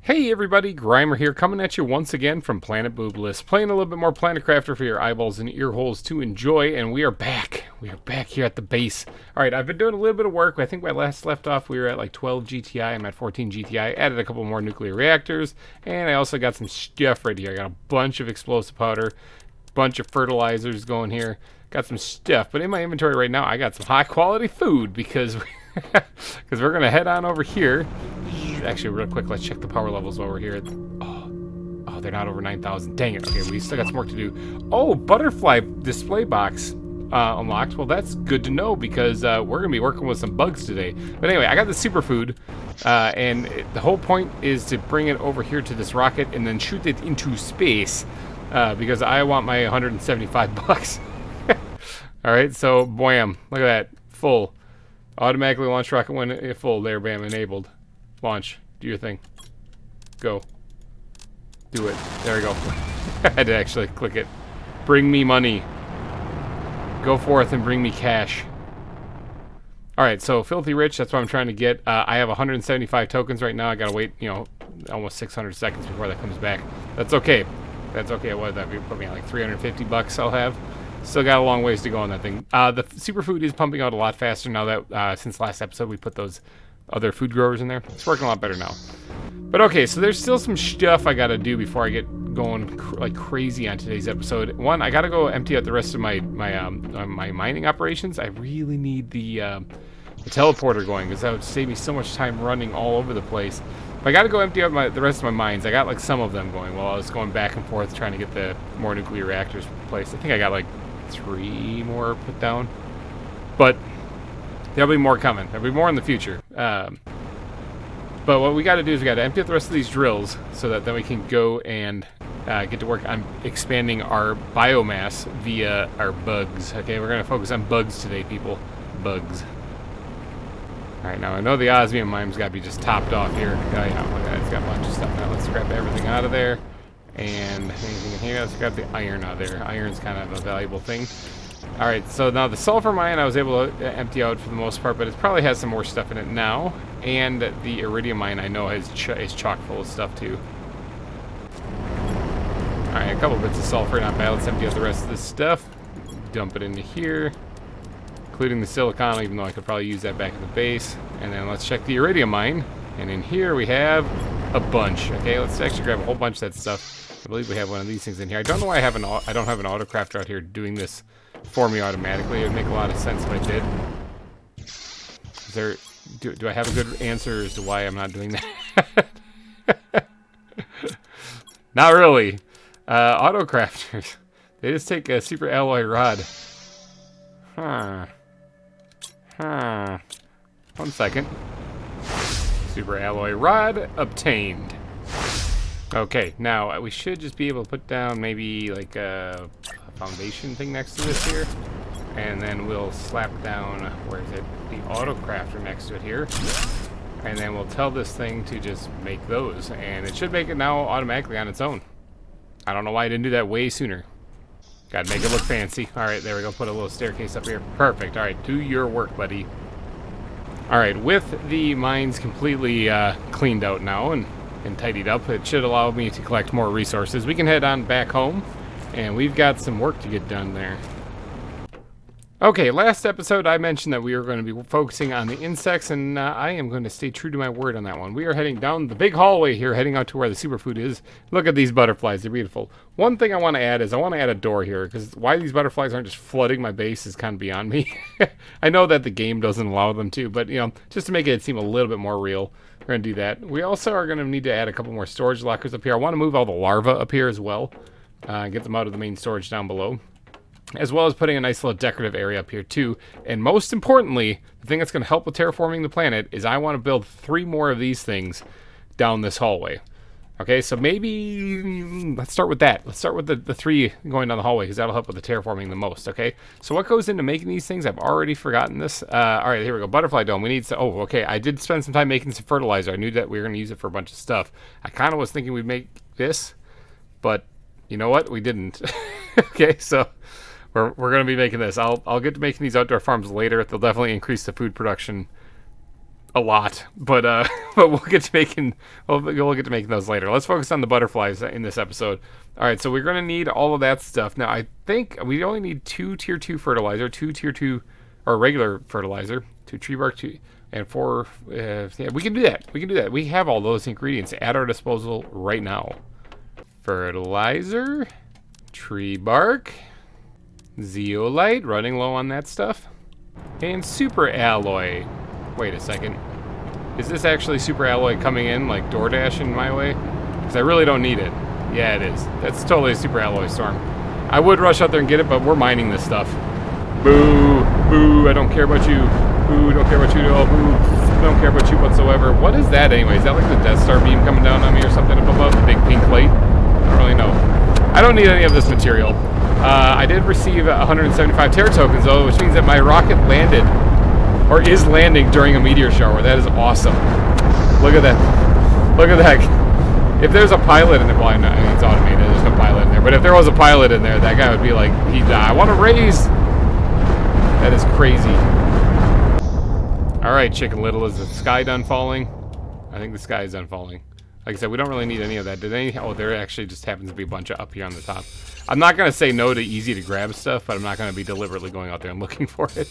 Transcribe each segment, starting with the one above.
Hey everybody, GReimer here, coming at you once again from Planet Boobless, playing a little bit more Planet Crafter for your eyeballs and ear holes to enjoy, and we are back. We are back here at the base. Alright, I've been doing a little bit of work. I think my last left off we were at like 12 GTI. I'm at 14 GTI. Added a couple more nuclear reactors, and I also got some stuff right here. I got a bunch of explosive powder, bunch of fertilizers going here. Got some stuff, but in my inventory right now, I got some high quality food because we're going to head on over here. Actually, real quick, let's check the power levels while we're here. Oh, they're not over 9,000. Dang it. Okay, we still got some work to do. Oh, butterfly display box unlocked. Well, that's good to know because we're going to be working with some bugs today. But anyway, I got the superfood, and the whole point is to bring it over here to this rocket and then shoot it into space because I want my 175 bucks. All right, so bam, look at that, full. Automatically launch rocket when full. There, bam, enabled. Launch. Do your thing. Go. Do it. There we go. I had to actually click it. Bring me money. Go forth and bring me cash. Alright, so filthy rich, that's what I'm trying to get. I have 175 tokens right now. I gotta wait, almost 600 seconds before that comes back. That's okay. That's okay. What would that be? Put me at like 350 bucks I'll have. Still got a long ways to go on that thing. The superfood is pumping out a lot faster now that since last episode we put those other food growers in there. It's working a lot better now. But okay, so there's still some stuff I gotta do before I get going like crazy on today's episode. One, I gotta go empty out the rest of my mining operations. I really need the teleporter going because that would save me so much time running all over the place. But I gotta go empty out the rest of my mines. I got like some of them going while I was going back and forth trying to get the more nuclear reactors placed. I think I got like 3 more put down. But there'll be more coming. There'll be more in the future. But what we got to do is we got to empty out the rest of these drills so that then we can go and get to work on expanding our biomass via our bugs. Okay, we're going to focus on bugs today, people. Bugs. Alright, now I know the osmium mine's got to be just topped off here. Oh, yeah, look at that. It's got a bunch of stuff now. Let's grab everything out of there. And anything in here? Let's grab the iron out of there. Iron's kind of a valuable thing. Alright, so now the sulfur mine I was able to empty out for the most part, but it probably has some more stuff in it now. And the iridium mine I know is chock full of stuff too. Alright, a couple bits of sulfur, not bad. Let's empty out the rest of this stuff. Dump it into here. Including the silicon, even though I could probably use that back at the base. And then let's check the iridium mine. And in here we have a bunch. Okay, let's actually grab a whole bunch of that stuff. I believe we have one of these things in here. I don't know why I don't have an autocrafter out here doing this for me automatically. It would make a lot of sense if I did. Is there... Do I have a good answer as to why I'm not doing that? Not really. Autocrafters. They just take a super alloy rod. Huh. 1 second. Super alloy rod obtained. Okay, now we should just be able to put down maybe like a foundation thing next to this here. And then we'll slap down, where is it? The autocrafter next to it here. And then we'll tell this thing to just make those. And it should make it now automatically on its own. I don't know why I didn't do that way sooner. Gotta make it look fancy. Alright, there we go. Put a little staircase up here. Perfect. Alright, do your work, buddy. Alright, with the mines completely cleaned out now and tidied up, it should allow me to collect more resources. We can head on back home. And we've got some work to get done there. Okay, last episode I mentioned that we were going to be focusing on the insects, and I am going to stay true to my word on that one. We are heading down the big hallway here, heading out to where the superfood is. Look at these butterflies, they're beautiful. One thing I want to add is I want to add a door here, because why these butterflies aren't just flooding my base is kind of beyond me. I know that the game doesn't allow them to, but just to make it seem a little bit more real, we're going to do that. We also are going to need to add a couple more storage lockers up here. I want to move all the larvae up here as well, get them out of the main storage down below. As well as putting a nice little decorative area up here too. And most importantly, the thing that's going to help with terraforming the planet is I want to build 3 more of these things down this hallway. Okay, so maybe let's start with that. Let's start with the 3 going down the hallway because that'll help with the terraforming the most. Okay, so what goes into making these things? I've already forgotten this. All right, here we go. Butterfly dome. We need to. Oh, okay. I did spend some time making some fertilizer. I knew that we were going to use it for a bunch of stuff. I kind of was thinking we'd make this, but you know what? We didn't. Okay, so. We're going to be making this. I'll get to making these outdoor farms later. They'll definitely increase the food production a lot, but but we'll get to making we'll get to making those later. Let's focus on the butterflies in this episode. All right, so we're gonna need all of that stuff. Now I think we only need 2 tier 2 fertilizer, 2 tier 2 or regular fertilizer, 2 tree bark, 2 and 4. Yeah, we can do that. We can do that. We have all those ingredients at our disposal right now. Fertilizer, tree bark, zeolite, running low on that stuff, and super alloy. Wait a second. Is this actually super alloy coming in like DoorDash in my way? Because I really don't need it. Yeah, it is. That's totally a super alloy storm. I would rush out there and get it, but we're mining this stuff. Boo! Boo! I don't care about you. Boo! Don't care about you at all. Boo! Don't care about you whatsoever. What is that anyway? Is that like the Death Star beam coming down on me or something up above? The big pink plate? I don't really know. I don't need any of this material. I did receive 175 Terra tokens though, which means that my rocket landed, or is landing during a meteor shower. That is awesome. Look at that. Look at that. If there's a pilot in there, well, I mean, it's automated. There's no pilot in there. But if there was a pilot in there, that guy would be like, I want to raise. That is crazy. All right, Chicken Little, is the sky done falling? I think the sky is done falling. Like I said, we don't really need any of that. Did any? Oh, there actually just happens to be a bunch of up here on the top. I'm not going to say no to easy to grab stuff, but I'm not going to be deliberately going out there and looking for it.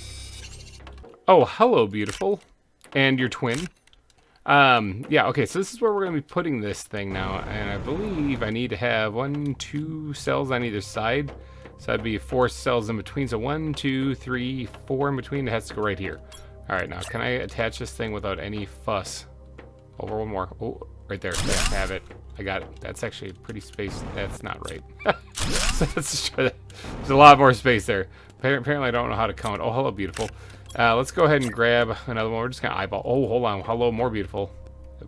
Oh, hello, beautiful. And your twin. Yeah, okay, so this is where we're going to be putting this thing now. And I believe I need to have 1, 2 cells on either side. So that'd be 4 cells in between. So 1, 2, 3, 4 in between. It has to go right here. All right, now can I attach this thing without any fuss? Over one more. Oh, right there. I have it. I got it. That's actually pretty spaced. That's not right. So let's try that. There's a lot more space there. Apparently I don't know how to count. Oh, hello, beautiful. Let's go ahead and grab another one. We're just gonna eyeball. Oh, hold on. Hello, more beautiful.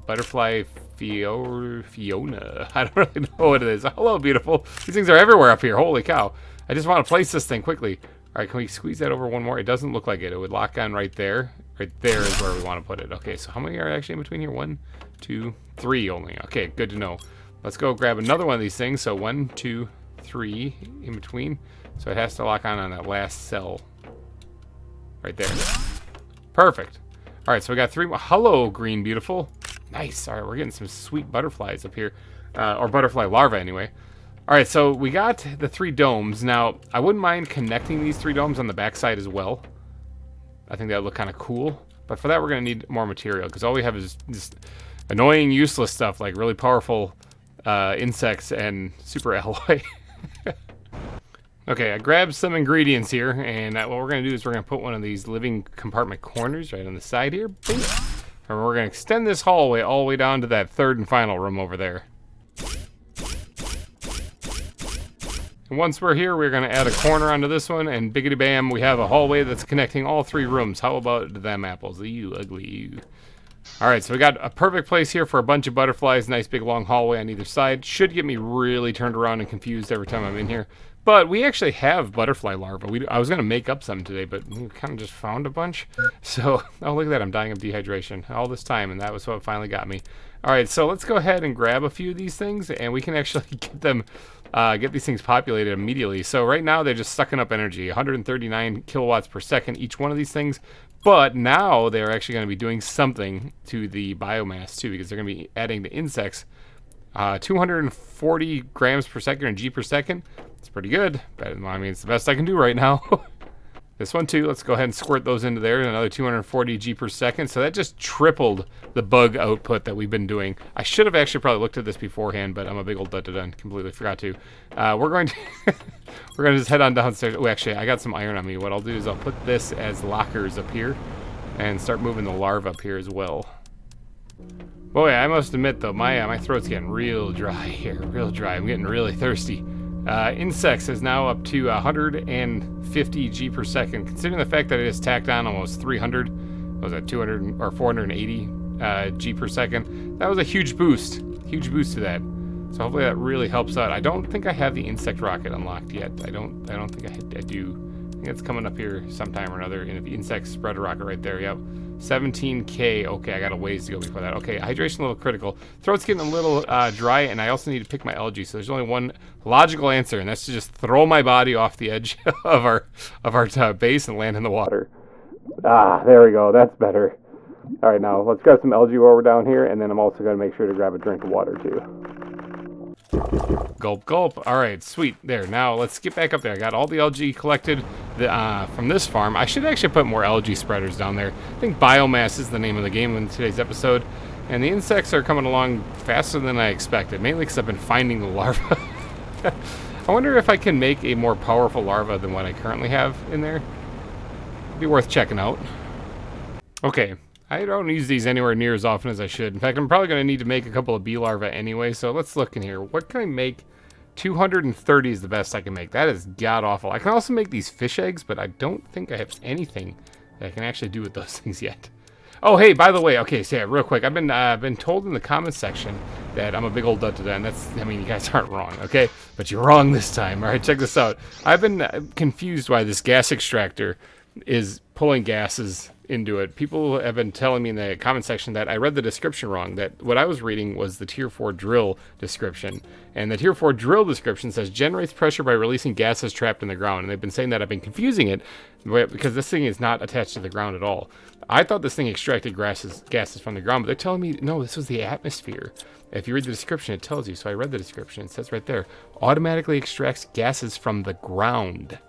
Butterfly Fiona. I don't really know what it is. Hello, beautiful. These things are everywhere up here. Holy cow. I just want to place this thing quickly. All right, can we squeeze that over one more? It doesn't look like it. It would lock on right there. Right there is where we want to put it. Okay, so how many are actually in between here? 1, 2, 3 only. Okay, good to know. Let's go grab another one of these things. So 1, 2, 3 in between. So it has to lock on that last cell. Right there. Perfect. All right, so we got 3 more. Hello, green beautiful. Nice. All right, we're getting some sweet butterflies up here. Or butterfly larvae anyway. All right, so we got the 3 domes. Now, I wouldn't mind connecting these 3 domes on the backside as well. I think that would look kind of cool. But for that, we're going to need more material, because all we have is just annoying, useless stuff, like really powerful insects and super alloy. Okay, I grabbed some ingredients here, and what we're going to do is we're going to put one of these living compartment corners right on the side here. Boom. And we're going to extend this hallway all the way down to that 3rd and final room over there. And once we're here, we're going to add a corner onto this one, and biggity bam, we have a hallway that's connecting all 3 rooms. How about them apples? You ugly you. All right, so we got a perfect place here for a bunch of butterflies. Nice big long hallway on either side. Should get me really turned around and confused every time I'm in here. But we actually have butterfly larvae. I was going to make up some today, but we kind of just found a bunch. So, oh, look at that. I'm dying of dehydration all this time, and that was what finally got me. All right, so let's go ahead and grab a few of these things, and we can actually get them, get these things populated immediately. So right now, they're just sucking up energy, 139 kilowatts per second, each one of these things. But now they're actually going to be doing something to the biomass, too, because they're going to be adding the insects. 240 grams per second, or G per second. It's pretty good. I mean, it's the best I can do right now. This one too, let's go ahead and squirt those into there. Another 240 G per second. So that just tripled the bug output that we've been doing. I should have actually probably looked at this beforehand, but I'm a big old dun-dun-dun. Completely forgot to. We're going to we're going to just head on downstairs. Oh, actually, I got some iron on me. What I'll do is I'll put this as lockers up here and start moving the larvae up here as well. Boy, I must admit though, my throat's getting real dry here. Real dry. I'm getting really thirsty. Insects is now up to 150 G per second. Considering the fact that it is tacked on almost 300, what was that, 200 or 480 G per second? That was a huge boost to that. So hopefully that really helps out. I don't think I have the insect rocket unlocked yet. I don't think I do. I think it's coming up here sometime or another. And if the insect spreader rocket right there, yep. 17K. Okay, I got a ways to go before that. Okay, hydration a little critical. Throat's getting a little dry, and I also need to pick my algae. So there's only one logical answer, and that's to just throw my body off the edge of our base and land in the water. Ah, there we go. That's better. All right, now let's grab some algae while we're down here, and then I'm also going to make sure to grab a drink of water too. Gulp, gulp. All right, sweet. There. Now let's get back up there. I got all the algae collected from this farm. I should actually put more algae spreaders down there. I think biomass is the name of the game in today's episode. And the insects are coming along faster than I expected, mainly because I've been finding the larvae. I wonder if I can make a more powerful larva than what I currently have in there. It'd be worth checking out. Okay. I don't use these anywhere near as often as I should. In fact, I'm probably going to need to make a couple of bee larvae anyway, so let's look in here. What can I make? 230 is the best I can make. That is god-awful. I can also make these fish eggs, but I don't think I have anything that I can actually do with those things yet. Oh, hey, by the way, okay, so yeah, real quick. I've been told in the comments section that I'm a big old dud-da-da, and that's, I mean, you guys aren't wrong, okay? But you're wrong this time. All right, check this out. I've been confused why this gas extractor is pulling gases into it. People have been telling me in the comment section that I read the description wrong, that what I was reading was the tier 4 drill description, and the tier 4 drill description says generates pressure by releasing gases trapped in the ground, and they've been saying that. I've been confusing it because this thing is not attached to the ground at all. I thought this thing extracted gases from the ground, but they're telling me no, this was the atmosphere. If you read the description, it tells you. So I read the description. It says right there, automatically extracts gases from the ground.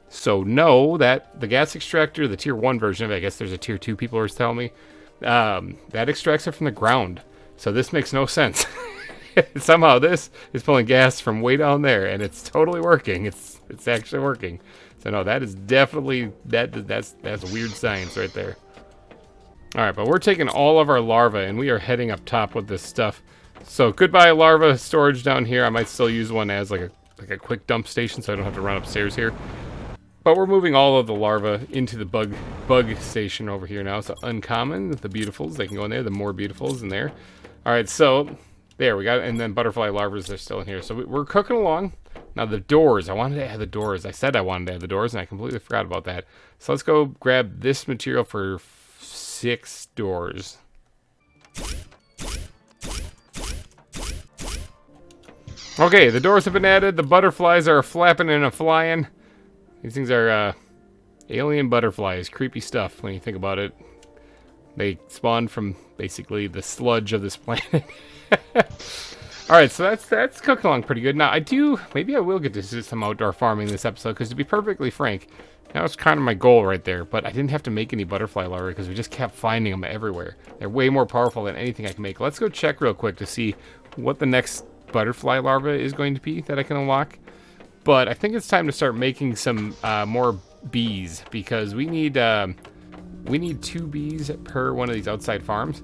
So know that the gas extractor, the tier 1 version of it, I guess there's a tier 2, people are telling me, that extracts it from the ground. So this makes no sense. Somehow this is pulling gas from way down there, and it's totally working. It's actually working. So no, that is definitely, that's weird science right there. All right, but we're taking all of our larvae, and we are heading up top with this stuff. So goodbye larva storage down here. I might still use one as like a quick dump station, so I don't have to run upstairs here. But we're moving all of the larvae into the bug station over here now. So uncommon, the beautifuls, they can go in there. The more beautifuls in there. All right, so there we got it. And then butterfly larvae are still in here. So we're cooking along. Now the doors, I wanted to add the doors. I said I wanted to add the doors, and I completely forgot about that. So let's go grab this material for 6 doors. Okay, the doors have been added. The butterflies are flapping and flying. These things are alien butterflies. Creepy stuff when you think about it. They spawned from basically the sludge of this planet. Alright, so that's cooking along pretty good. Now, maybe I will get to do some outdoor farming this episode, because to be perfectly frank, that was kind of my goal right there. But I didn't have to make any butterfly larvae, because we just kept finding them everywhere. They're way more powerful than anything I can make. Let's go check real quick to see what the next butterfly larva is going to be that I can unlock. But I think it's time to start making some more bees, because we need 2 bees per one of these outside farms,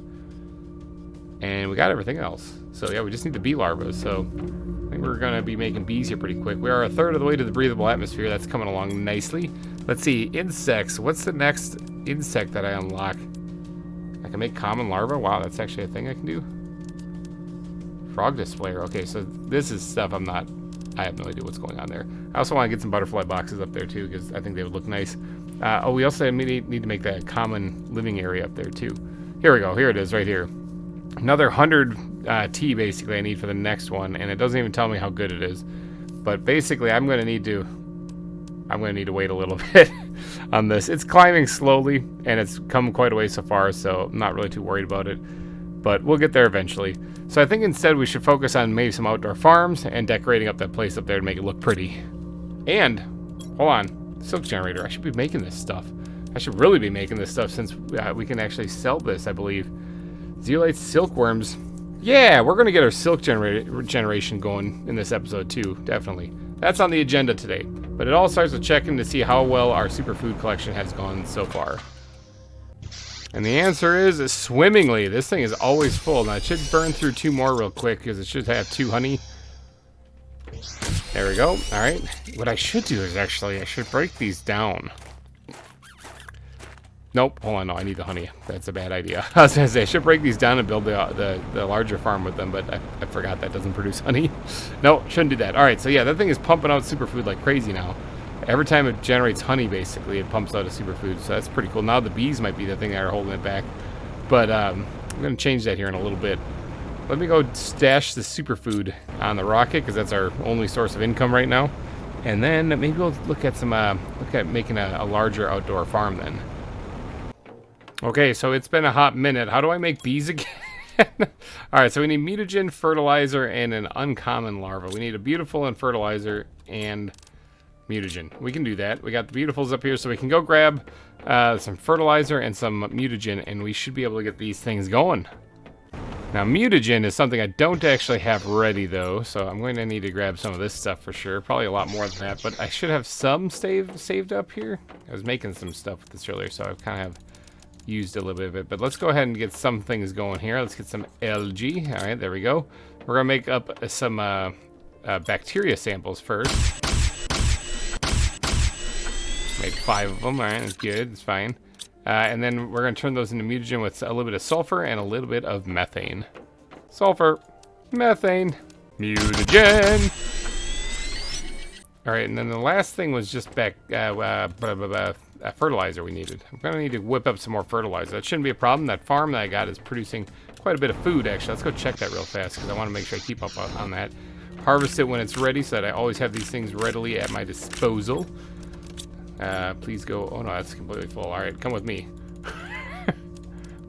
and we got everything else. So yeah, we just need the bee larvae. So I think we're gonna be making bees here pretty quick. We are a third of the way to the breathable atmosphere. That's coming along nicely. Let's see, insects. What's the next insect that I unlock? I can make common larvae. Wow, that's actually a thing I can do. Frog displayer. Okay, so this is stuff I have no idea what's going on there. I also want to get some butterfly boxes up there too, because I think they would look nice. We also need to make that common living area up there too. Here we go. Here it is right here. Another 100 T basically I need for the next one, and it doesn't even tell me how good it is. But basically I'm going to need to wait a little bit on this. It's climbing slowly, and it's come quite a way so far, so I'm not really too worried about it. But we'll get there eventually. So I think instead we should focus on maybe some outdoor farms and decorating up that place up there to make it look pretty. And, hold on, silk generator. I should be making this stuff. I should really be making this stuff, since we can actually sell this, I believe. Zeolite silkworms. Yeah, we're going to get our silk generation going in this episode too, definitely. That's on the agenda today. But it all starts with checking to see how well our superfood collection has gone so far. And the answer is swimmingly. This thing is always full. Now, it should burn through 2 more real quick, because it should have 2 honey. There we go. All right. What I should do is actually, I should break these down. Nope. Hold on. No, I need the honey. That's a bad idea. I was going to say, I should break these down and build the larger farm with them, but I forgot that doesn't produce honey. No, shouldn't do that. All right. So, yeah, that thing is pumping out superfood like crazy now. Every time it generates honey, basically, it pumps out a superfood. So that's pretty cool. Now the bees might be the thing that are holding it back. But I'm going to change that here in a little bit. Let me go stash the superfood on the rocket, because that's our only source of income right now. And then maybe we'll look at making a larger outdoor farm then. Okay, so it's been a hot minute. How do I make bees again? Alright, so we need mutagen, fertilizer, and an uncommon larva. We need a beautiful and fertilizer and mutagen. We can do that. We got the beautifuls up here, so we can go grab some fertilizer and some mutagen, and we should be able to get these things going. Now, mutagen is something I don't actually have ready, though, so I'm going to need to grab some of this stuff for sure. Probably a lot more than that, but I should have some saved up here. I was making some stuff with this earlier, so I kind of have used a little bit of it. But let's go ahead and get some things going here. Let's get some algae. All right, there we go. We're going to make up some bacteria samples first. Made 5 of them. All right, that's good. It's fine. And then we're going to turn those into mutagen with a little bit of sulfur and a little bit of methane. Sulfur, methane, mutagen. All right, and then the last thing was just fertilizer we needed. I'm going to need to whip up some more fertilizer. That shouldn't be a problem. That farm that I got is producing quite a bit of food, actually. Let's go check that real fast because I want to make sure I keep up on that. Harvest it when it's ready so that I always have these things readily at my disposal. Please go. Oh no, that's completely full. All right, come with me.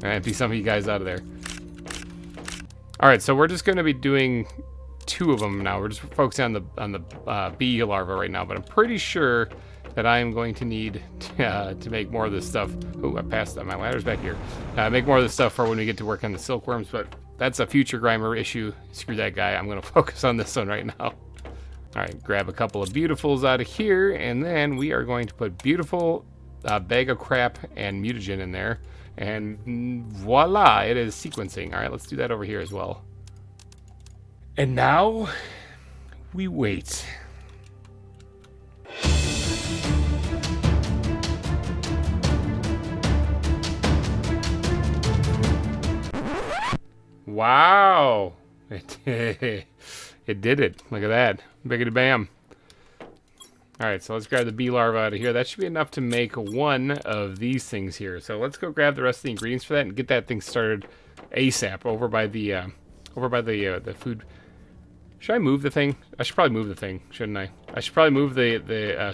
Empty some of you guys out of there. All right, so we're just going to be doing 2 of them now. We're just focusing on the bee larva right now, but I'm pretty sure that I am going to need to make more of this stuff. Oh, I passed that. My ladder's back here. Make more of this stuff for when we get to work on the silkworms, but that's a future GReimer issue. Screw that guy. I'm going to focus on this one right now. All right, grab a couple of beautifuls out of here, and then we are going to put beautiful bag of crap and mutagen in there, and voila, it is sequencing. All right, let's do that over here as well. And now we wait. Wow. It did it. Look at that. Biggity bam. Alright, so let's grab the bee larva out of here. That should be enough to make 1 of these things here. So let's go grab the rest of the ingredients for that and get that thing started ASAP over by the food. Should I move the thing? I should probably move the thing, shouldn't I? I should probably move the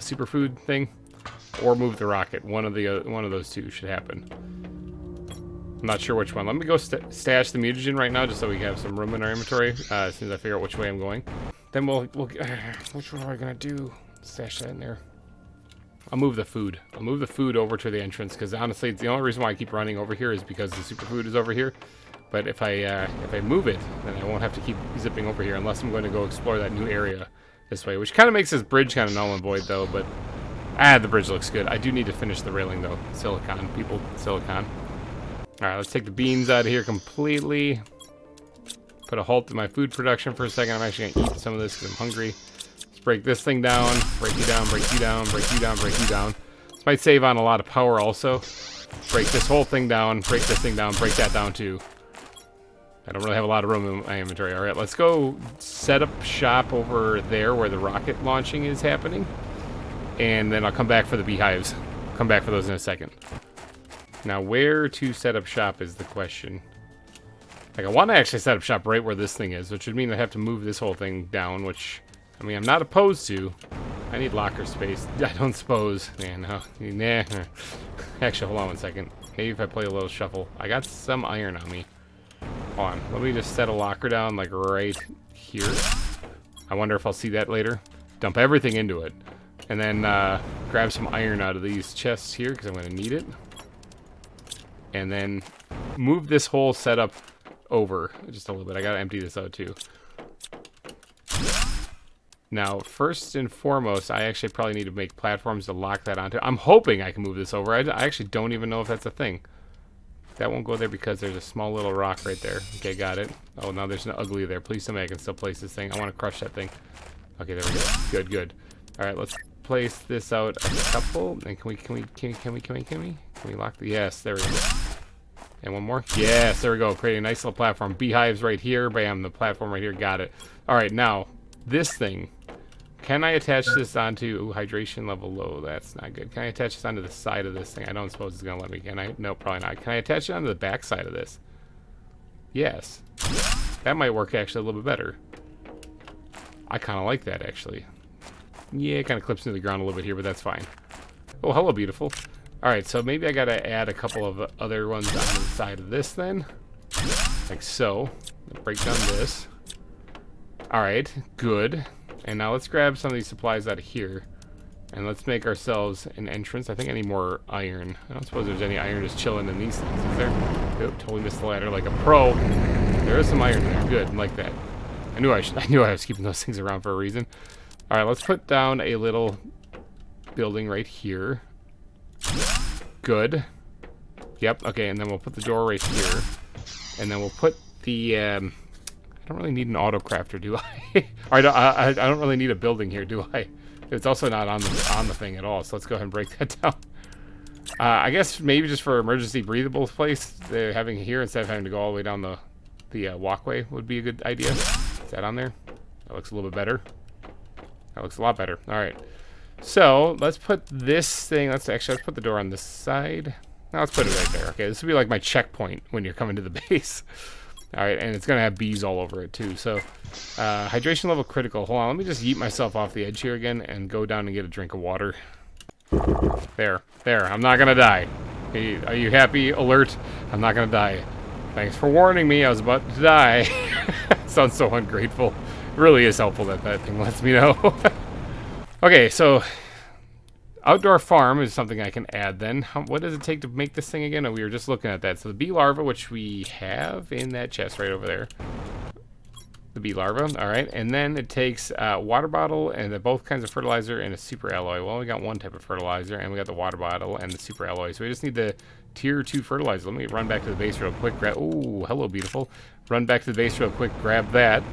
superfood thing or move the rocket. One of those 2 should happen. I'm not sure which one. Let me go stash the mutagen right now just so we have some room in our inventory as soon as I figure out which way I'm going. Then we'll which one am I going to do? Stash that in there. I'll move the food. I'll move the food over to the entrance because honestly, it's the only reason why I keep running over here is because the superfood is over here. But if I move it, then I won't have to keep zipping over here unless I'm going to go explore that new area this way, which kind of makes this bridge kind of null and void though. But the bridge looks good. I do need to finish the railing though. Silicon, people, silicon. All right, let's take the beans out of here completely. Put a halt to my food production for a second. I'm actually gonna eat some of this because I'm hungry. Let's break this thing down, break you down, break you down, break you down, break you down. This might save on a lot of power also. Break this whole thing down, break this thing down, break that down too. I don't really have a lot of room in my inventory. All right, let's go set up shop over there where the rocket launching is happening. And then I'll come back for the beehives. I'll come back for those in a second. Now, where to set up shop is the question. Like, I want to actually set up shop right where this thing is, which would mean I have to move this whole thing down, which, I mean, I'm not opposed to. I need locker space. I don't suppose. Yeah, no. Nah. Actually, hold on one second. Maybe if I play a little shuffle. I got some iron on me. Hold on. Let me just set a locker down, like, right here. I wonder if I'll see that later. Dump everything into it. And then grab some iron out of these chests here, because I'm going to need it. And then move this whole setup over just a little bit. I gotta empty this out too. Now, first and foremost, I actually probably need to make platforms to lock that onto. I'm hoping I can move this over. I actually don't even know if that's a thing. That won't go there because there's a small little rock right there. Okay, got it. Oh, now there's an ugly there. Please tell me I can still place this thing. I want to crush that thing. Okay, there we go. Good, good. All right, let's place this out a couple. And can we lock the? Yes, there we go. And one more. Yes, there we go. Create a nice little platform. Beehives right here. Bam, the platform right here. Got it. All right, now this thing. Can I attach this onto hydration level low? That's not good. Can I attach this onto the side of this thing? I don't suppose it's gonna let me. Can I? No, probably not. Can I attach it onto the back side of this? Yes. That might work actually a little bit better. I kind of like that actually. Yeah, it kind of clips into the ground a little bit here, but that's fine. Oh, hello, beautiful. Alright, so maybe I gotta add a couple of other ones on the side of this then. Like so. Break down this. Alright, good. And now let's grab some of these supplies out of here. And let's make ourselves an entrance. I think I need more iron. I don't suppose there's any iron just chilling in these things, is there? Oop, totally missed the ladder like a pro. There is some iron there. Good, I like that. I knew I was keeping those things around for a reason. Alright, let's put down a little building right here. Good. Yep, okay, and then we'll put the door right here. And then we'll put the, I don't really need an auto crafter, do I? I don't really need a building here, do I? It's also not on the thing at all, so let's go ahead and break that down. I guess maybe just for emergency breathable place, having it here instead of having to go all the way down the walkway would be a good idea. Is that on there? That looks a little bit better. That looks a lot better. All right. So let's put this thing. Let's put the door on this side. Now let's put it right there. Okay, this will be like my checkpoint when you're coming to the base. All right, and it's gonna have bees all over it too. So hydration level critical. Hold on, let me just yeet myself off the edge here again and go down and get a drink of water. There. I'm not gonna die. Are you happy? Alert! I'm not gonna die. Thanks for warning me. I was about to die. Sounds so ungrateful. It really is helpful that that thing lets me know. Okay, so outdoor farm is something I can add then. What does it take to make this thing again? Oh, we were just looking at that. So the bee larva, which we have in that chest right over there. The bee larva, all right. And then it takes a water bottle and both kinds of fertilizer and a super alloy. Well, we got one type of fertilizer and we got the water bottle and the super alloy. So we just need the tier 2 fertilizer. Let me run back to the base real quick. Oh, hello, beautiful. Run back to the base real quick, grab that,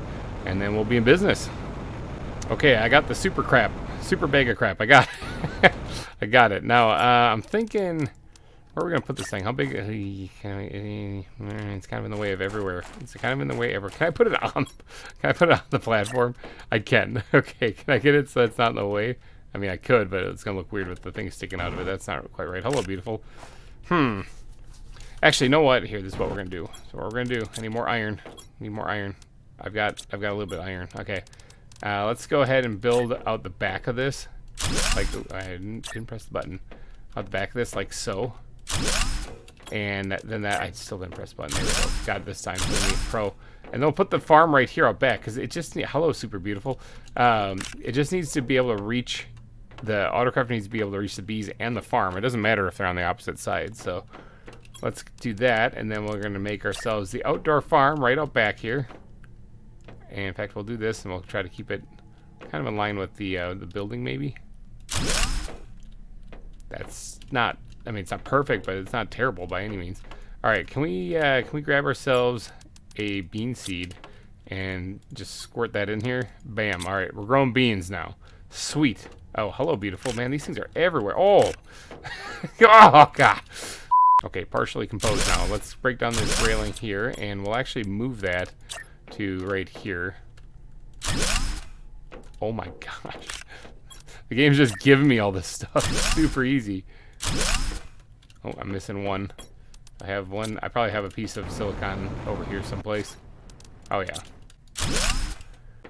and then we'll be in business. Okay, I got the super bag of crap. I got it. I got it. Now, I'm thinking, where are we going to put this thing? How big? It's kind of in the way of everywhere. It's kind of in the way ever. Can I put it on? Can I put it on the platform? I can. Okay, can I get it so it's not in the way? I mean, I could, but it's going to look weird with the thing sticking out of it. That's not quite right. Hello, beautiful. Actually, you know what? Here, this is what we're going to do. So what we're going to do, I need more iron. Need more iron. I've got a little bit of iron. Okay. Let's go ahead and build out the back of this. Like, I didn't press the button. Out the back of this, like so. And then that, I still didn't press the button. There we go. Got it this time. Pro. And then we'll put the farm right here out back, because it just hello, super beautiful. It just needs to be able to reach, the autocrafter needs to be able to reach the bees and the farm. It doesn't matter if they're on the opposite side. So let's do that, and then we're going to make ourselves the outdoor farm right out back here. And in fact, we'll do this, and we'll try to keep it kind of in line with the building, maybe. That's not, I mean, it's not perfect, but it's not terrible by any means. All right, can we grab ourselves a bean seed and just squirt that in here? Bam. All right, we're growing beans now. Sweet. Oh, hello, beautiful. Man, these things are everywhere. Oh, oh God. Okay, partially composed now. Let's break down this railing here, and we'll actually move that to right here. Oh my gosh. The game's just giving me all this stuff. It's super easy. Oh, I'm missing one. I have one. I probably have a piece of silicon over here someplace. Oh yeah.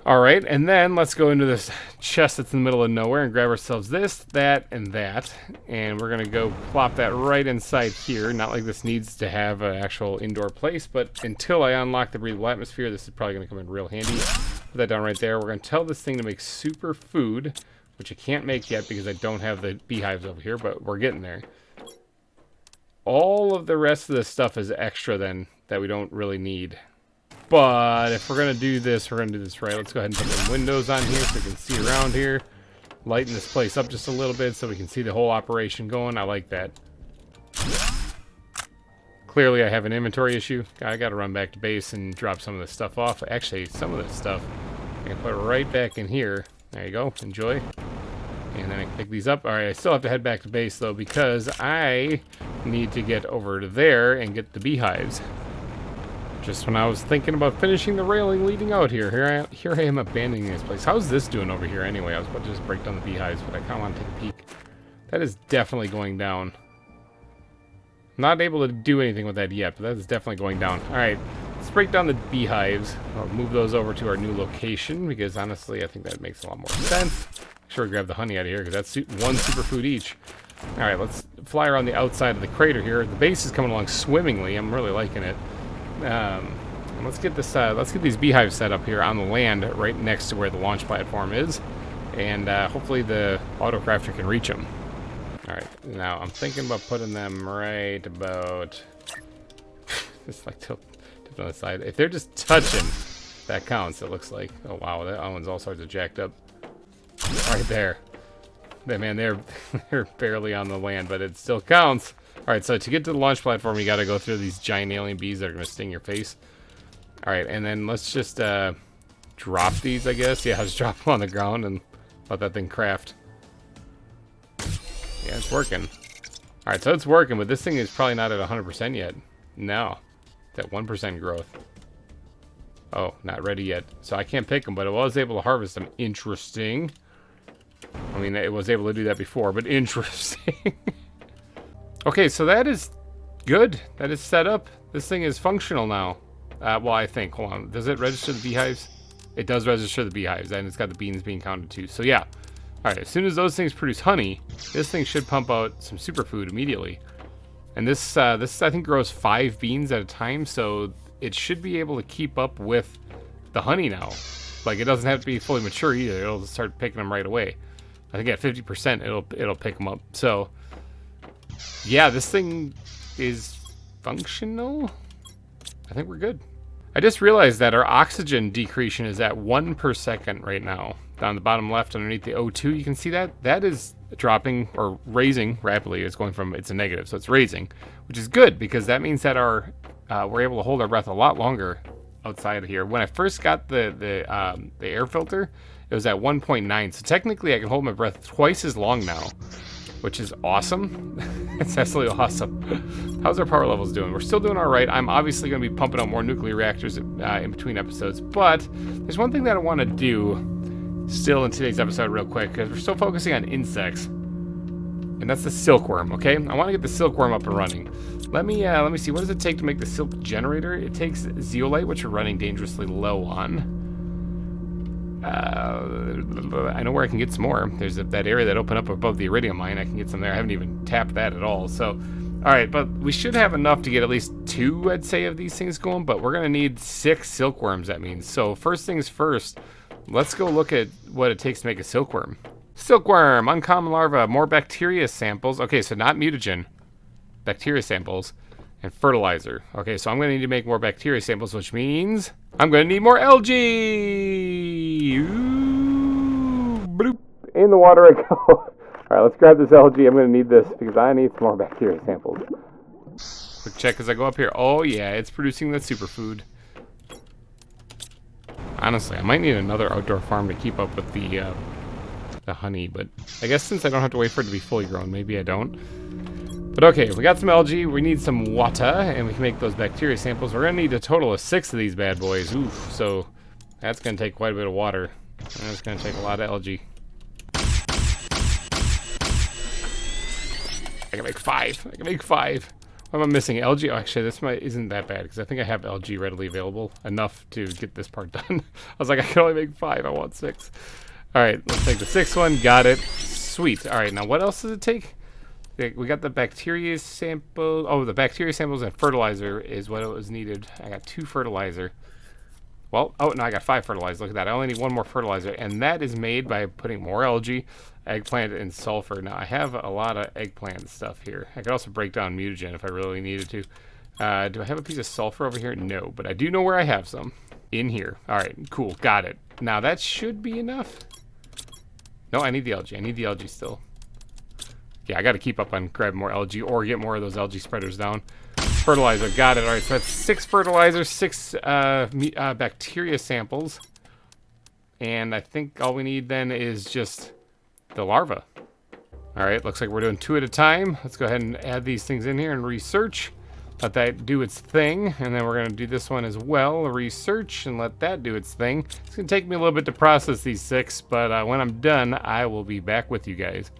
Alright, and then let's go into this chest that's in the middle of nowhere and grab ourselves this, that, and that. And we're going to go plop that right inside here. Not like this needs to have an actual indoor place, but until I unlock the breathable atmosphere, this is probably going to come in real handy. Put that down right there. We're going to tell this thing to make super food, which I can't make yet because I don't have the beehives over here, but we're getting there. All of the rest of this stuff is extra then that we don't really need. But if we're going to do this, we're going to do this right. Let's go ahead and put some windows on here so we can see around here. Lighten this place up just a little bit so we can see the whole operation going. I like that. Clearly, I have an inventory issue. I got to run back to base and drop some of this stuff off. Actually, some of this stuff I can put it right back in here. There you go. Enjoy. And then I can pick these up. All right, I still have to head back to base, though, because I need to get over to there and get the beehives. Just when I was thinking about finishing the railing leading out here, here I am abandoning this place. How's this doing over here anyway? I was about to just break down the beehives, but I kind of want to take a peek. That is definitely going down. I'm not able to do anything with that yet, but that is definitely going down. All right, let's break down the beehives. I'll move those over to our new location because honestly, I think that makes a lot more sense. Make sure we grab the honey out of here because that's one superfood each. All right, let's fly around the outside of the crater here. The base is coming along swimmingly. I'm really liking it. And let's get this. Let's get these beehives set up here on the land, right next to where the launch platform is, and hopefully the autocrafter can reach them. All right, now I'm thinking about putting them right about just like tilt on the side. If they're just touching, that counts. It looks like. Oh wow, that one's all sorts of jacked up. Right there. Man, they're barely on the land, but it still counts. All right, so to get to the launch platform, you got to go through these giant alien bees that are going to sting your face. All right, and then let's just drop these, I guess. Yeah, just drop them on the ground and let that thing craft. Yeah, it's working. All right, so it's working, but this thing is probably not at 100% yet. No, it's at 1% growth. Oh, not ready yet. So I can't pick them, but I was able to harvest them. Interesting. I mean, it was able to do that before, but interesting. Okay, so that is good. That is set up. This thing is functional now. Well, I think. Hold on. Does it register the beehives? It does register the beehives, and it's got the beans being counted too. So yeah. All right, as soon as those things produce honey, this thing should pump out some superfood immediately. And this I think grows 5 beans at a time, so it should be able to keep up with the honey now. Like, it doesn't have to be fully mature either. It'll start picking them right away. I think at 50%, it'll pick them up. So, yeah, this thing is functional. I think we're good. I just realized that our oxygen decretion is at 1 per second right now. Down the bottom left underneath the O2, you can see that? That is dropping or raising rapidly. It's going from, it's a negative, so it's raising, which is good because that means that we're able to hold our breath a lot longer outside of here. When I first got the air filter, it was at 1.9, so technically I can hold my breath twice as long now, which is awesome. It's absolutely awesome. How's our power levels doing? We're still doing all right. I'm obviously going to be pumping out more nuclear reactors in between episodes, but there's one thing that I want to do still in today's episode real quick, because we're still focusing on insects, and that's the silkworm. Okay, I want to get the silkworm up and running. Let me see, what does it take to make the silk generator? It takes zeolite, which we're running dangerously low on. I know where I can get some more. There's that area that opened up above the iridium mine. I can get some there. I haven't even tapped that at all. So, all right, but we should have enough to get at least 2, I'd say, of these things going, but we're gonna need 6 silkworms, that means. So first things first, let's go look at what it takes to make a silkworm. Silkworm, uncommon larva, more bacteria samples. Okay, so not mutagen, bacteria samples, and fertilizer. Okay, so I'm gonna need to make more bacteria samples, which means I'm gonna need more algae. Ooh, bloop. In the water I go. All right, let's grab this algae. I'm gonna need this because I need some more bacteria samples. Quick check as I go up here. Oh yeah, it's producing that superfood. Honestly, I might need another outdoor farm to keep up with the honey, but I guess since I don't have to wait for it to be fully grown, maybe I don't. But okay, we got some algae, we need some water, and we can make those bacteria samples. We're gonna need a total of 6 of these bad boys. Oof, so that's gonna take quite a bit of water. And that's gonna take a lot of algae. I can make 5. I can make 5. What am I missing? Algae? Oh, actually, this isn't that bad, because I think I have algae readily available. Enough to get this part done. I was like, I can only make 5, I want 6. Alright, let's take the 6th one, got it. Sweet. Alright, now what else does it take? We got the bacteria sample. Oh, the bacteria samples and fertilizer is what it was needed. I got 2 fertilizer. Well, oh, no, I got 5 fertilizer. Look at that. I only need 1 more fertilizer, and that is made by putting more algae, eggplant, and sulfur. Now, I have a lot of eggplant stuff here. I could also break down mutagen if I really needed to. Do I have a piece of sulfur over here? No, but I do know where I have some. In here. All right, cool. Got it. Now, that should be enough. No, I need the algae. I need the algae still. Yeah, I got to keep up on grabbing more algae or get more of those algae spreaders down. Fertilizer, got it. All right, so that's 6 fertilizer, 6 bacteria samples. And I think all we need then is just the larva. All right, looks like we're doing 2 at a time. Let's go ahead and add these things in here and research. Let that do its thing. And then we're going to do this one as well, research, and let that do its thing. It's going to take me a little bit to process these 6, but when I'm done, I will be back with you guys.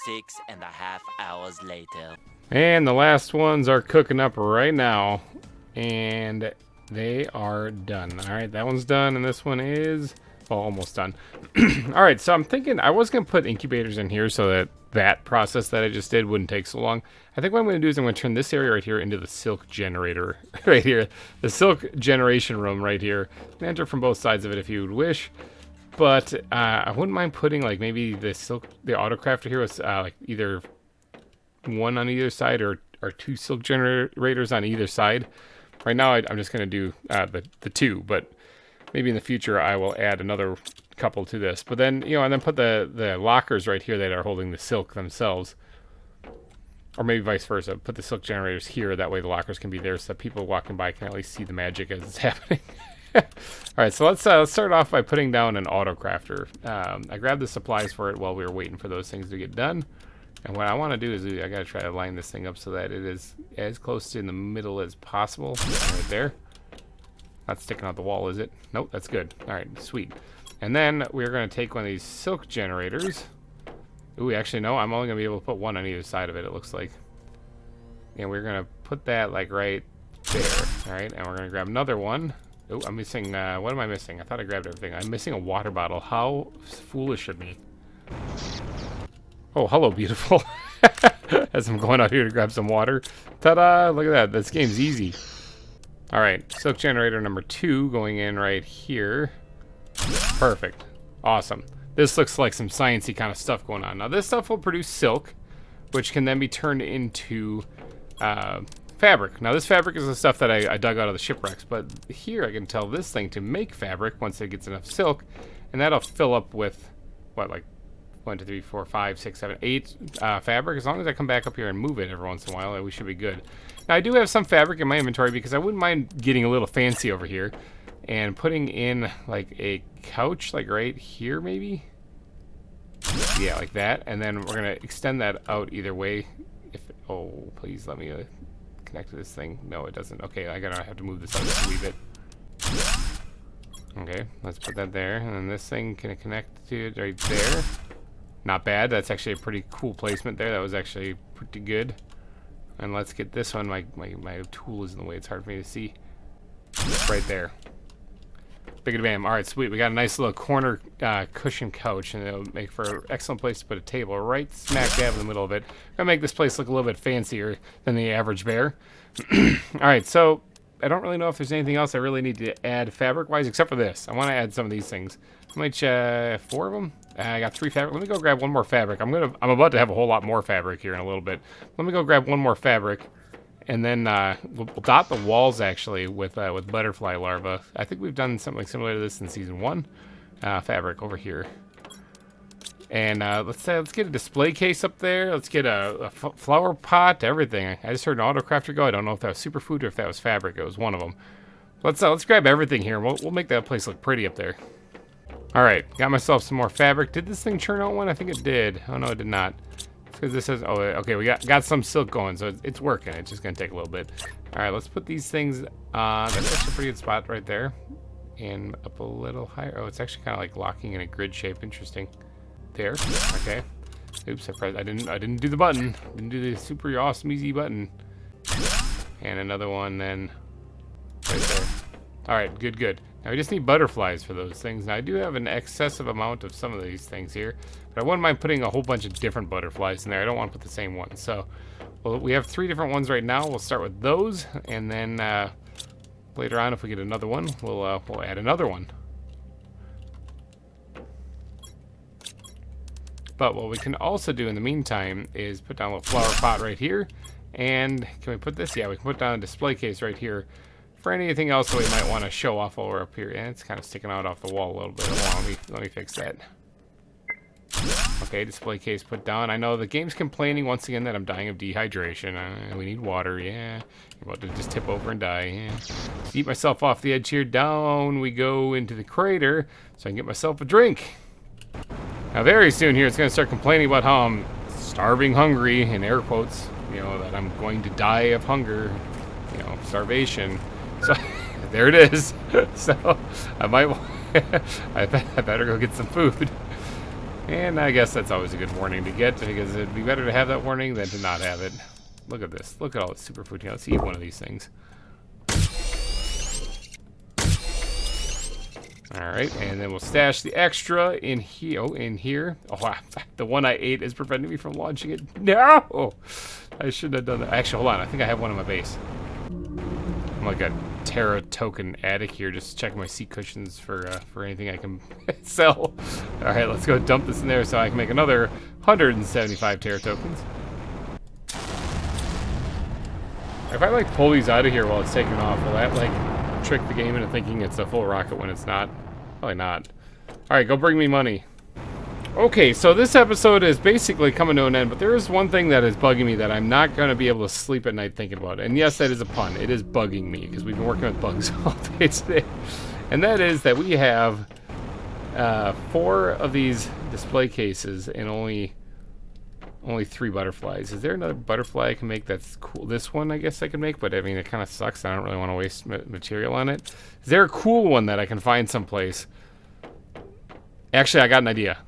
6.5 hours later. And the last ones are cooking up right now. And they are done. All right, that one's done, and this one is, well, almost done. All right, so I'm thinking I was going to put incubators in here so that that process that I just did wouldn't take so long. I think what I'm going to do is I'm going to turn this area right here into the silk generator right here. The silk generation room right here. You can enter from both sides of it if you would wish. But I wouldn't mind putting like maybe the auto crafter here was like either one on either side or 2 silk generators on either side. Right now I'm just going to do the 2, but maybe in the future I will add another couple to this. But then, and then put the lockers right here that are holding the silk themselves. Or maybe vice versa. Put the silk generators here. That way the lockers can be there so that people walking by can at least see the magic as it's happening. Alright, so let's start off by putting down an auto crafter. I grabbed the supplies for it while we were waiting for those things to get done. And what I want to do is I got to try to line this thing up so that it is as close to in the middle as possible. Right there. Not sticking out the wall, is it? Nope, that's good. Alright, sweet. And then we're going to take one of these silk generators. Ooh, actually, no, I'm only going to be able to put one on either side of it, it looks like. And we're going to put that, like, right there. Alright, and we're going to grab another one. Oh, I'm missing, what am I missing? I thought I grabbed everything. I'm missing a water bottle. How foolish of me. Oh, hello, beautiful. As I'm going out here to grab some water. Ta-da! Look at that. This game's easy. Alright, silk generator number 2 going in right here. Perfect. Awesome. This looks like some sciencey kind of stuff going on. Now, this stuff will produce silk, which can then be turned into fabric. Now, this fabric is the stuff that I dug out of the shipwrecks, but here I can tell this thing to make fabric once it gets enough silk, and that'll fill up with, what, like 1, 2, 3, 4, 5, 6, 7, 8 fabric. As long as I come back up here and move it every once in a while, we should be good. Now, I do have some fabric in my inventory because I wouldn't mind getting a little fancy over here and putting in like a couch, like right here maybe. Yeah, like that. And then we're gonna extend that out either way. Oh, please let me connect to this thing. No, it doesn't. Okay, I have to move this out just a wee bit. Okay, let's put that there, and then this thing can connect to it right there. Not bad. That's actually a pretty cool placement there. That was actually pretty good. And let's get this one. My tool is in the way. It's hard for me to see. Right there. Big bam. All right, sweet. We got a nice little corner cushion couch, and it'll make for an excellent place to put a table right smack dab in the middle of it. Gonna make this place look a little bit fancier than the average bear. All right, so I don't really know if there's anything else I really need to add fabric-wise, except for this. I want to add some of these things. How much? 4 of them. I got 3 fabric. Let me go grab one more fabric. I'm about to have a whole lot more fabric here in a little bit. Let me go grab one more fabric. And then we'll dot the walls actually with butterfly larvae. I think we've done something similar to this in season 1. Fabric over here. And let's get a display case up there. Let's get a flower pot, everything. I just heard an auto crafter go. I don't know if that was superfood or if that was fabric. It was one of them. Let's grab everything here. We'll make that place look pretty up there. All right, got myself some more fabric. Did this thing churn out one? I think it did. Oh no, it did not. Because this says, oh, okay, we got some silk going, so it's working. It's just gonna take a little bit. All right, let's put these things on. That's actually a pretty good spot right there, and up a little higher. Oh, it's actually kind of like locking in a grid shape. Interesting. There. Okay. Oops, I didn't do the button. Didn't do the super awesome easy button. And another one then. Right there. All right, good. Now we just need butterflies for those things. Now I do have an excessive amount of some of these things here, but I wouldn't mind putting a whole bunch of different butterflies in there. I don't want to put the same one. So, well, we have 3 different ones right now. We'll start with those, and then later on, if we get another one, we'll add another one. But what we can also do in the meantime is put down a little flower pot right here, and can we put this? Yeah, we can put down a display case right here. For anything else that we might want to show off while we're up here. And it's kind of sticking out off the wall a little bit. Hold on, let me fix that. Okay, display case put down. I know the game's complaining once again that I'm dying of dehydration. We need water, yeah. I'm about to just tip over and die, yeah. Eat myself off the edge here. Down we go into the crater so I can get myself a drink. Now very soon here it's going to start complaining about how I'm starving hungry, in air quotes. You know, that I'm going to die of hunger. You know, starvation. So there it is. So I might I better go get some food. And I guess that's always a good warning to get, because it'd be better to have that warning than to not have it. Look at this. Look at all the superfood here. Let's eat one of these things. Alright, and then we'll stash the extra in here. Oh, in here. Oh, the one I ate is preventing me from launching it. No! I shouldn't have done that. Actually, hold on. I think I have one on my base. I'm like a Terra token addict here, just checking my seat cushions for anything I can sell. Alright, let's go dump this in there so I can make another 175 Terra tokens. If I like pull these out of here while it's taking off, will that like trick the game into thinking it's a full rocket when it's not? Probably not. Alright, go bring me money. Okay, so this episode is basically coming to an end, but there is one thing that is bugging me that I'm not going to be able to sleep at night thinking about. And yes, that is a pun. It is bugging me because we've been working with bugs all day today. And that is that we have 4 of these display cases and only 3 butterflies. Is there another butterfly I can make that's cool? This one I guess I can make, but I mean it kind of sucks. I don't really want to waste material on it. Is there a cool one that I can find someplace? Actually, I got an idea.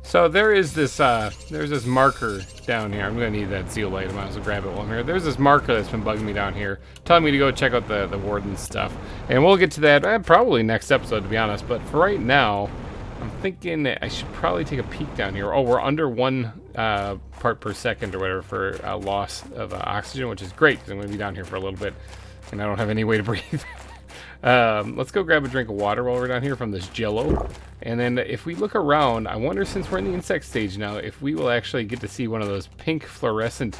So there is this, there's this marker down here. I'm gonna need that zeolite. I might as well grab it while I'm here. There's this marker that's been bugging me down here, telling me to go check out the warden stuff. And we'll get to that probably next episode, to be honest. But for right now, I'm thinking that I should probably take a peek down here. Oh, we're under 1 part per second or whatever for loss of oxygen, which is great because I'm gonna be down here for a little bit, and I don't have any way to breathe. Let's go grab a drink of water while we're down here from this jello. And then if we look around, I wonder, since we're in the insect stage now, if we will actually get to see one of those pink fluorescent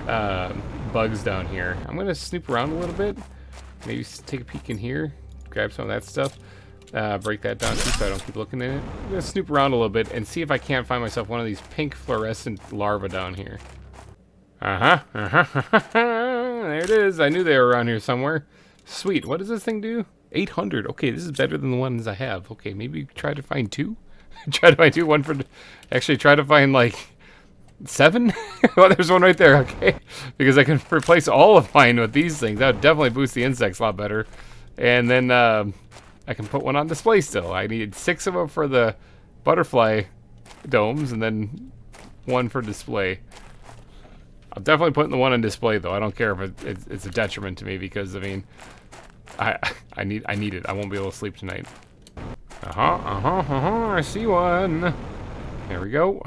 bugs down here. I'm going to snoop around a little bit. Maybe take a peek in here. Grab some of that stuff. Break that down too so I don't keep looking at it. I'm going to snoop around a little bit and see if I can't find myself one of these pink fluorescent larvae down here. There it is. I knew they were around here somewhere. Sweet. What does this thing do? 800. Okay, this is better than the ones I have. Okay, maybe try to find 2. Try to find 2. One for... Actually, try to find, like, 7? Well, there's one right there. Okay. Because I can replace all of mine with these things. That would definitely boost the insects a lot better. And then I can put one on display still. I need 6 of them for the butterfly domes and then 1 for display. I'm definitely putting the one on display, though. I don't care if it's a detriment to me because, I mean... I need it. I won't be able to sleep tonight. I see one. There we go.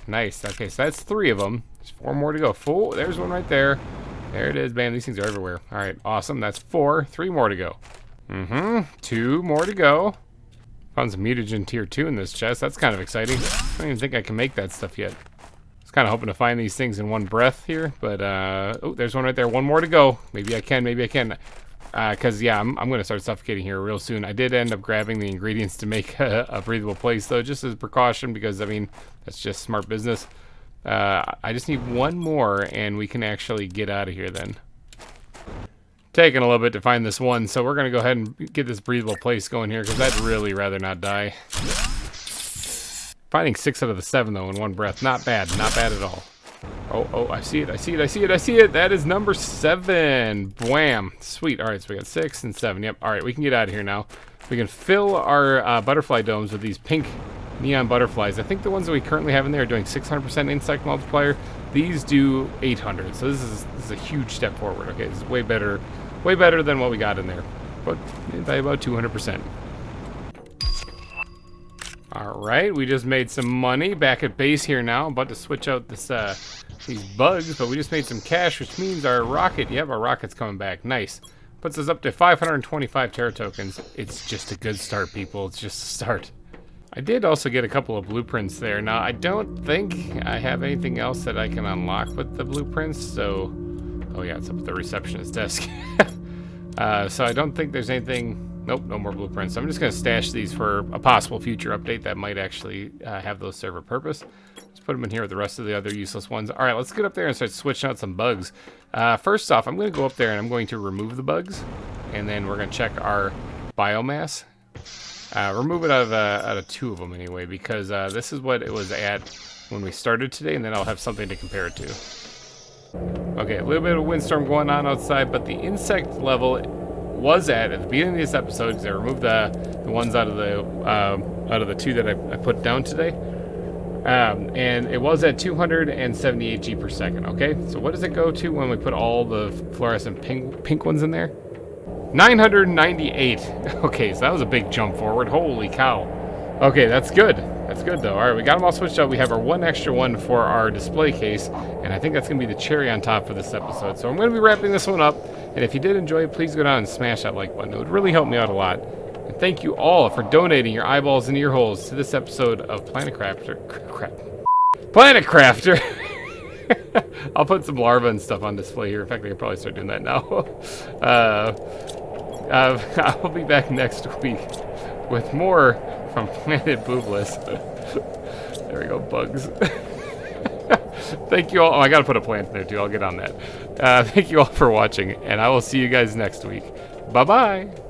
Nice. Okay, so that's 3 of them. There's 4 more to go. There's one right there. There it is. Man, these things are everywhere. All right, awesome. That's 4. 3 more to go. 2 more to go. Found some mutagen tier 2 in this chest. That's kind of exciting. I don't even think I can make that stuff yet. I was kind of hoping to find these things in one breath here, but oh, there's one right there. 1 more to go. Maybe I can. Maybe I can. Because, yeah, I'm going to start suffocating here real soon. I did end up grabbing the ingredients to make a breathable place, though, just as a precaution, because, I mean, that's just smart business. I just need 1 more, and we can actually get out of here then. Taking a little bit to find this one, so we're going to go ahead and get this breathable place going here, because I'd really rather not die. Finding 6 out of the 7, though, in one breath. Not bad. Not bad at all. Oh, I see it. That is number 7. Bwam. Sweet. All right, so we got 6 and 7. Yep. All right, we can get out of here now. We can fill our butterfly domes with these pink neon butterflies. I think the ones that we currently have in there are doing 600% insect multiplier. These do 800. So this is a huge step forward. Okay, this is way better than what we got in there, but by about 200%. Alright, we just made some money back at base here now. I'm about to switch out this these bugs, but we just made some cash, which means our rocket, yep, our rocket's coming back. Nice. Puts us up to 525 Terra tokens. It's just a good start, people. It's just a start. I did also get a couple of blueprints there. Now, I don't think I have anything else that I can unlock with the blueprints, so... Oh yeah, it's up at the receptionist desk. So I don't think there's anything... Nope, no more blueprints. So I'm just going to stash these for a possible future update that might actually have those serve a purpose. Let's put them in here with the rest of the other useless ones. All right, let's get up there and start switching out some bugs. First off, I'm going to go up there and I'm going to remove the bugs. And then we're going to check our biomass. Remove it out of 2 of them anyway, because this is what it was at when we started today, and then I'll have something to compare it to. Okay, a little bit of windstorm going on outside, but the insect level was at the beginning of this episode, because I removed the ones out of the 2 that I put down today, and it was at 278 G per second. Okay, so what does it go to when we put all the fluorescent pink ones in there? 998. Okay, so that was a big jump forward. Holy cow. Okay, that's good. That's good, though. All right, we got them all switched up. We have our one extra one for our display case, and I think that's going to be the cherry on top for this episode. So I'm going to be wrapping this one up, and if you did enjoy it, please go down and smash that like button. It would really help me out a lot. And thank you all for donating your eyeballs and ear holes to this episode of Planet Crafter. Planet Crafter! I'll put some larvae and stuff on display here. In fact, I can probably start doing that now. I'll be back next week with more from Planet Boobless. There we go, bugs. Thank you all. Oh, I gotta put a plant in there too. I'll get on that. Thank you all for watching, and I will see you guys next week. Bye-bye.